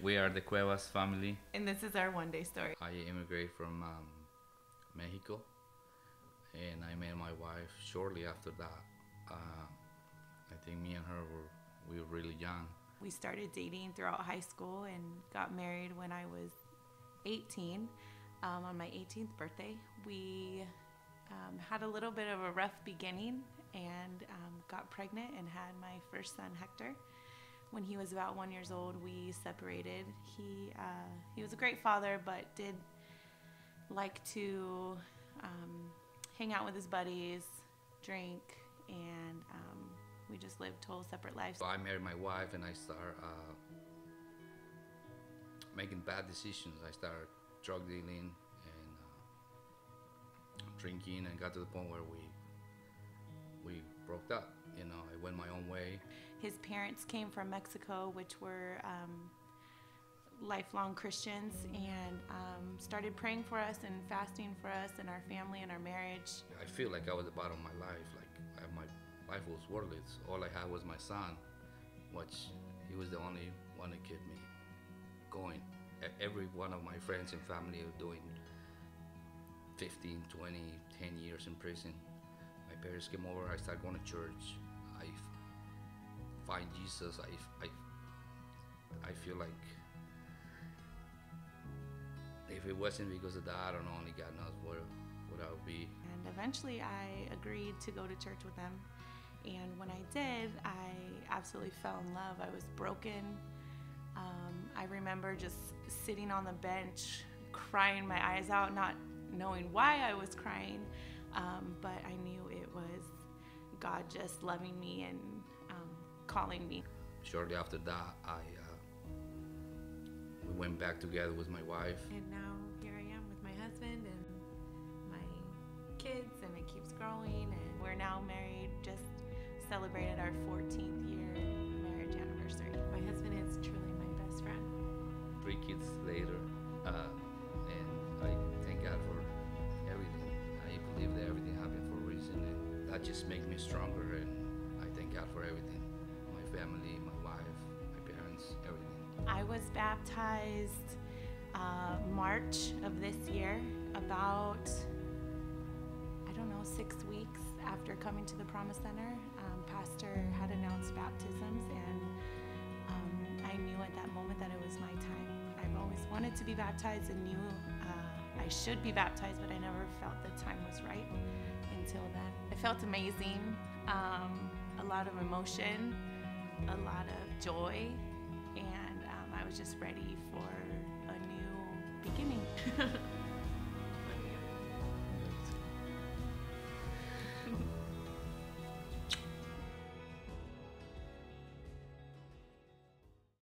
We are the Cuevas family. And this is our one day story. I immigrated from Mexico, and I met my wife shortly after that. I think me and her we were really young. We started dating throughout high school and got married when I was 18. On my 18th birthday, we had a little bit of a rough beginning and got pregnant and had my first son, Hector. When he was about 1 year old, we separated. He was a great father, but did like to hang out with his buddies, drink, and we just lived total separate lives. So I married my wife, and I started making bad decisions. I started drug dealing and drinking, and got to the point where we broke up. You know, I went my own way. His parents came from Mexico, which were lifelong Christians, and started praying for us and fasting for us and our family and our marriage. I feel like I was at the bottom of my life. Like my life was worthless. All I had was my son, which he was the only one that kept me going. Every one of my friends and family are doing 15, 20, 10 years in prison. My parents came over, I started going to church. I find Jesus. I feel like if it wasn't because of that, I don't know, only God knows what I would be. And eventually I agreed to go to church with them. And when I did, I absolutely fell in love. I was broken. I remember just sitting on the bench, crying my eyes out, not knowing why I was crying, but I knew it was God just loving me and calling me. Shortly after that, we went back together with my wife. And now here I am with my husband and my kids, and it keeps growing, and we're now married, just celebrated our 14th year marriage anniversary. My husband is truly my best friend. 3 kids later, and I thank God for everything. I believe that everything happened for a reason, and that just makes me stronger, and I thank God for everything. My family, my wife, my parents, everything. I was baptized March of this year, about, 6 weeks after coming to the Promise Center. Pastor had announced baptisms, and I knew at that moment that it was my time. I've always wanted to be baptized and knew I should be baptized, but I never felt the time was right until then. It felt amazing, a lot of emotion, a lot of joy, and I was just ready for a new beginning.